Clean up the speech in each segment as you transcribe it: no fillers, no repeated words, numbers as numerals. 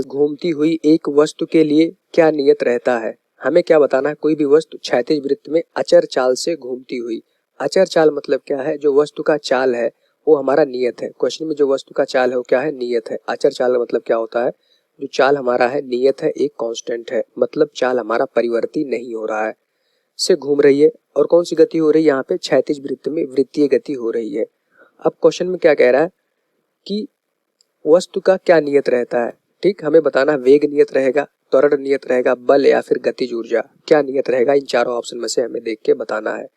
घूमती हुई एक वस्तु के लिए क्या नियत रहता है। हमें क्या बताना है, कोई भी वस्तु क्षैतिज वृत्त में अचर चाल से घूमती हुई। अचर चाल मतलब क्या है, जो वस्तु का चाल है वो हमारा नियत है। क्वेश्चन में जो वस्तु का चाल है वो क्या है, नियत है। अचर चाल का मतलब क्या होता है, जो चाल हमारा है नियत है, एक कांस्टेंट है, मतलब चाल हमारा परिवर्ती नहीं हो रहा है, से घूम रही है। और कौन सी गति हो रही है यहाँ पे, क्षैतिज वृत्त में वृत्तीय गति हो रही है। अब क्वेश्चन में क्या कह रहा है कि वस्तु का क्या नियत रहता है। ठीक, हमें बताना वेग नियत रहेगा, त्वरण नियत रहेगा, बल या फिर गतिज ऊर्जा क्या नियत रहेगा। इन चारों ऑप्शन में से हमें देख के बताना है।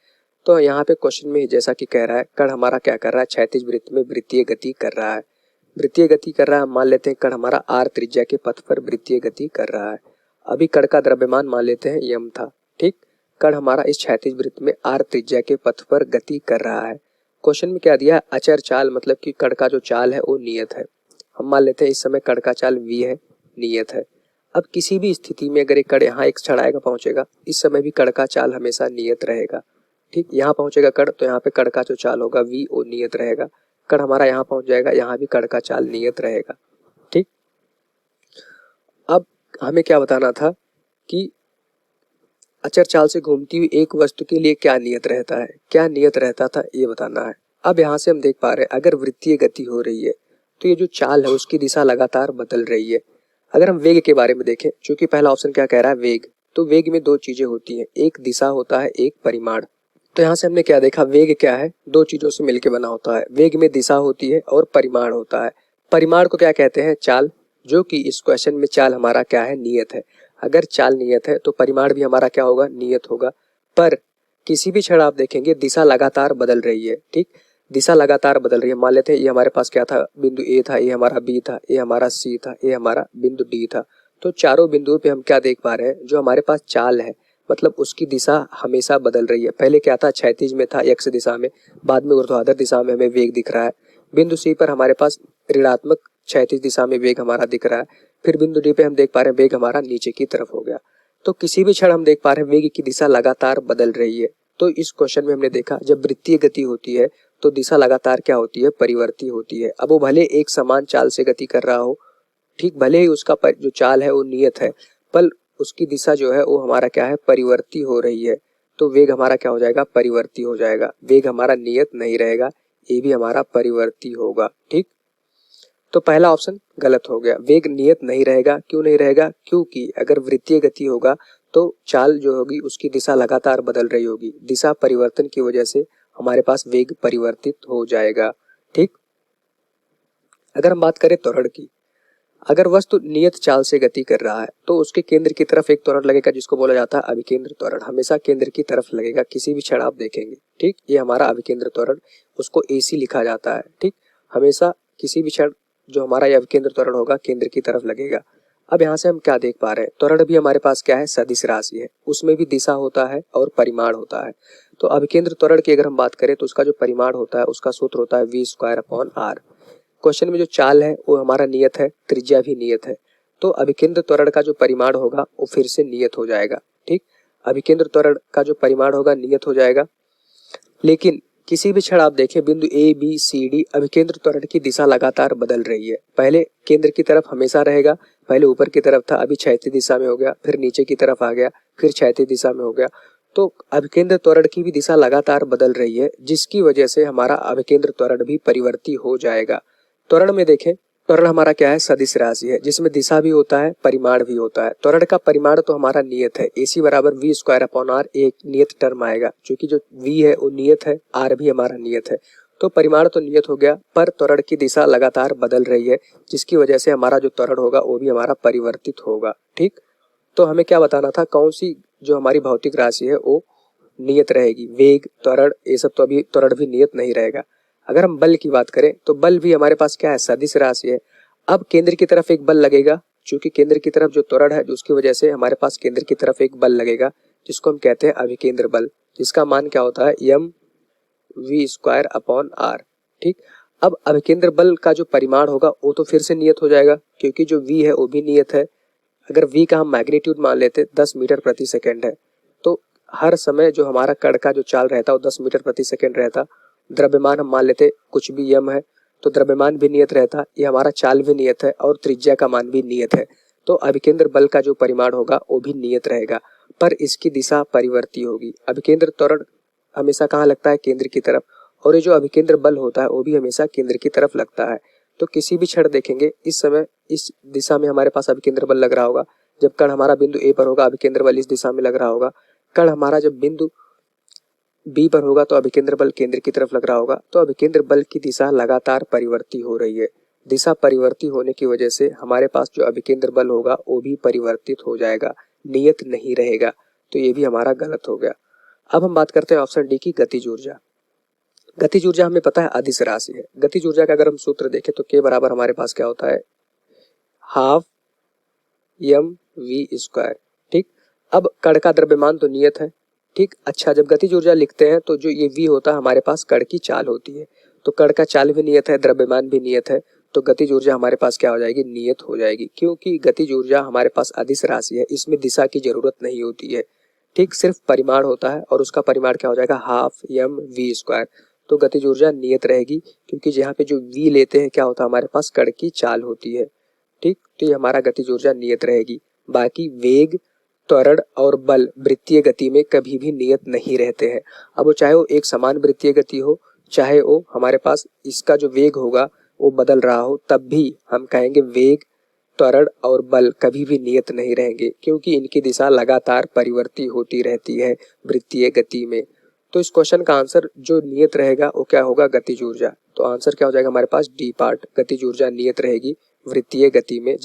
तो यहाँ पे क्वेश्चन में जैसा कि कह रहा है, कण हमारा क्या कर रहा है, क्षैतिज वृत्त में वृत्तीय गति कर रहा है। वृत्तीय गति कर रहा है, हम मान लेते हैं कण हमारा आर त्रिज्या के पथ पर वृत्तीय गति कर रहा है। अभी कण का द्रव्यमान मान लेते हैं यम था। ठीक, कण हमारा इस क्षैतिज वृत्त में आर त्रिज्या के पथ पर गति कर रहा है। क्वेश्चन में क्या दिया है, अचर चाल, मतलब कि कण का जो चाल है वो नियत है। हम मान लेते हैं इस समय कण का चाल v है, नियत है। अब किसी भी स्थिति में अगर एक कण यहाँ एक क्षण आएगा पहुंचेगा, इस समय भी कण का चाल हमेशा नियत रहेगा। ठीक, यहाँ पहुंचेगा कण तो यहाँ पे कण का जो चाल होगा v वो नियत रहेगा। कण हमारा यहाँ पहुंच जाएगा, यहाँ भी कण का चाल नियत रहेगा। ठीक, अब हमें क्या बताना था कि अचर चाल से घूमती हुई एक वस्तु के लिए क्या नियत रहता है, क्या नियत रहता था ये बताना है। अब यहाँ से हम देख पा रहे हैं अगर वृत्तीय गति हो रही है तो ये जो चाल है उसकी दिशा लगातार बदल रही है। अगर हम वेग के बारे में देखें, चूंकि पहला ऑप्शन क्या कह रहा है वेग, तो वेग में दो चीजें होती हैं, एक दिशा होता है, एक परिमाण। तो यहाँ से हमने क्या देखा, वेग क्या है, दो चीजों से मिलकर बना होता है। वेग में दिशा होती है और परिमाण होता है। परिमाण को क्या कहते हैं, चाल, जो कि इस क्वेश्चन में चाल हमारा क्या है, नियत है। अगर चाल नियत है तो परिमाण भी हमारा क्या होगा, नियत होगा। पर किसी भी क्षण आप देखेंगे दिशा लगातार बदल रही है। ठीक, दिशा लगातार बदल रही है। मान लेते हैं ये हमारे पास क्या था, बिंदु ए था, ये हमारा बी था, ये हमारा सी था, ये हमारा बिंदु डी था। तो चारों बिंदुओं पे हम क्या देख पा रहे हैं, जो हमारे पास चाल है मतलब उसकी दिशा हमेशा बदल रही है। पहले क्या था, क्षैतिज में था एक्स दिशा में, बाद में ऊर्ध्वाधर दिशा में हमें वेग दिख रहा है। बिंदु सी पर हमारे पास ऋणात्मक क्षैतिज दिशा में वेग हमारा दिख रहा है। फिर बिंदु डी पे हम देख पा रहे हैं वेग हमारा नीचे की तरफ हो गया। तो किसी भी क्षण हम देख पा रहे हैं वेग की दिशा लगातार बदल रही है। तो इस क्वेश्चन में हमने देखा जब वृत्तीय गति होती है तो दिशा लगातार क्या होती है, परिवर्ती होती है। अब वो भले एक समान चाल से गति कर रहा हो, ठीक, भले ही उसका जो चाल है वो नियत है, पर उसकी दिशा जो है वो हमारा क्या है, परिवर्ती हो रही है। तो वेग हमारा क्या हो जाएगा, परिवर्ती हो जाएगा। वेग हमारा नियत नहीं रहेगा, ये भी हमारा परिवर्ती होगा। ठीक, तो पहला ऑप्शन गलत हो गया, वेग नियत नहीं रहेगा। क्यों नहीं रहेगा, क्योंकि अगर वृत्तीय गति होगा तो चाल जो होगी उसकी दिशा लगातार बदल रही होगी। दिशा परिवर्तन की वजह से हमारे पास वेग परिवर्तित हो जाएगा। ठीक, अगर हम बात करें त्वरण की, अगर वस्तु नियत चाल से गति कर रहा है तो उसके केंद्र की तरफ एक त्वरण लगेगा जिसको बोला जाता है अभिकेंद्र त्वरण। हमेशा केंद्र की तरफ लगेगा, किसी भी क्षण आप देखेंगे। ठीक, ये हमारा अभिकेंद्र त्वरण, उसको AC लिखा जाता है। ठीक, हमेशा किसी भी क्षण जो हमारा ये अभिकेंद्र त्वरण होगा केंद्र की तरफ लगेगा। अब यहाँ से हम क्या देख पा रहे हैं, त्वरण भी हमारे पास क्या है, सदिश राशि है, उसमें भी दिशा होता है और परिमाण होता है। तो अभिकेंद्र त्वरण की अगर हम बात करें तो उसका जो परिमाण होता है उसका सूत्र होता है v²/r। क्वेश्चन में जो चाल है वो हमारा नियत है, त्रिज्या भी नियत है। तो अभिकेंद्र त्वरण का जो परिमाण होगा वो फिर से नियत हो जाएगा। ठीक, अभिकेंद्र त्वरण का जो परिमाण होगा नियत हो जाएगा। लेकिन किसी भी क्षण आप देखें बिंदु ABCD अभिकेंद्र त्वरण की दिशा लगातार बदल रही है। पहले केंद्र की तरफ हमेशा रहेगा, पहले ऊपर की तरफ था, अभी क्षैतिज दिशा में हो गया, फिर नीचे की तरफ आ गया, फिर क्षैतिज दिशा में हो गया। तो अभिकेंद्र त्वरण की भी दिशा लगातार बदल रही है, जिसकी वजह से हमारा अभिकेंद्र त्वरण भी परिवर्ती हो जाएगा। त्वरण में देखें, त्वरण हमारा क्या है, सदिश राशि है जिसमें दिशा भी होता है, परिमाण भी होता है। त्वरण का परिमाण तो हमारा नियत है, AC बराबर v²/r, एक नियत टर्म आएगा। क्योंकि जो v है वो नियत है, r भी हमारा नियत है। तो परिमाण तो नियत हो गया, पर त्वरण की दिशा लगातार बदल रही है, जिसकी वजह से हमारा जो त्वरण होगा वो भी हमारा परिवर्तित होगा। ठीक, तो हमें क्या बताना था, कौन सी जो हमारी भौतिक राशि है वो नियत रहेगी। वेग, त्वरण, ये सब तो अभी त्वरण भी नियत नहीं रहेगा। अगर हम बल की बात करें तो बल भी हमारे पास क्या है, सदिश राशि है। अब केंद्र की तरफ एक बल लगेगा, क्योंकि केंद्र की तरफ जो त्वरण है उसकी वजह से हमारे पास केंद्र की तरफ एक बल लगेगा जिसको हम कहते हैं अभिकेंद्र बल, जिसका मान क्या होता है, mv²/r। ठीक, अब अभिकेंद्र बल का जो परिमाण होगा वो तो फिर से नियत हो जाएगा, क्योंकि जो v है वो भी नियत है। अगर v का हम मैग्नीट्यूड मान लेते 10 मीटर प्रति सेकेंड है, तो हर समय जो हमारा कण का जो चाल रहता है वो 10 मीटर प्रति सेकेंड रहता। द्रव्यमान हम मान लेते कुछ भी m है, तो द्रव्यमान भी नियत रहता, ये हमारा चाल भी नियत है और त्रिज्या का मान भी नियत है। तो अभिकेंद्र बल का जो परिमाण होगा वो भी नियत रहेगा, पर इसकी दिशा परिवर्ती होगी। अभिकेंद्र त्वरण हमेशा कहाँ लगता है? केंद्र की तरफ, और ये जो अभिकेंद्र बल होता है वो भी हमेशा केंद्र की तरफ लगता है। तो किसी भी क्षण देखेंगे इस समय इस दिशा में हमारे पास अभिकेंद्र बल लग रहा होगा, जब कण हमारा बिंदु ए पर होगा अभिकेंद्र बल इस दिशा में लग रहा होगा, कण हमारा जब बिंदु बी पर होगा तो अभिकेंद्र बल केंद्र की तरफ लग रहा होगा। तो अभिकेंद्र बल की दिशा लगातार परिवर्ती हो रही है। दिशा परिवर्ती होने की वजह से हमारे पास जो अभिकेंद्र बल होगा वो भी परिवर्तित हो जाएगा, नियत नहीं रहेगा। तो ये भी हमारा गलत हो गया। अब हम बात करते हैं ऑप्शन डी की गतिज ऊर्जा। गतिज ऊर्जा हमें पता है अदिश राशि है। गतिज ऊर्जा का अगर हम सूत्र देखें तो के बराबर हमारे पास क्या होता है? Half m v square. ठीक, अब कण का द्रव्यमान तो नियत है। ठीक, अच्छा, जब गतिज ऊर्जा लिखते हैं तो जो ये v होता है हमारे पास कण की चाल होती है, तो कण का चाल भी नियत है, द्रव्यमान भी नियत है, तो गतिज ऊर्जा हमारे पास क्या हो जाएगी? नियत हो जाएगी, क्योंकि गतिज ऊर्जा हमारे पास अदिश राशि है, इसमें दिशा की जरूरत नहीं होती है। ठीक, सिर्फ परिमाण होता है और उसका परिमाण क्या हो जाएगा? Half m v square. तो गतिज ऊर्जा नियत रहेगी, क्योंकि यहाँ पे जो v लेते हैं क्या होता है? हमारे पास कण की चाल होती है। ठीक, तो ये हमारा गतिज ऊर्जा नियत रहेगी। बाकी वेग, त्वरण और बल वृत्तीय गति में कभी भी नियत नहीं रहते हैं। अब वो चाहे वो एक समान वृत्तीय गति हो, चाहे वो हमारे पास इसका जो वेग होगा वो बदल रहा हो, तब भी हम कहेंगे वेग, त्वरण और बल कभी भी नियत नहीं रहेंगे, क्योंकि इनकी दिशा लगातार परिवर्ती होती रहती है वृत्तीय गति में। तो इस क्वेश्चन का आंसर जो नियत रहेगा वो क्या होगा? गतिज ऊर्जा। तो आंसर क्या हो जाएगा हमारे पास? डी पार्ट, गतिज ऊर्जा नियत रहेगी वृत्तीय गति में।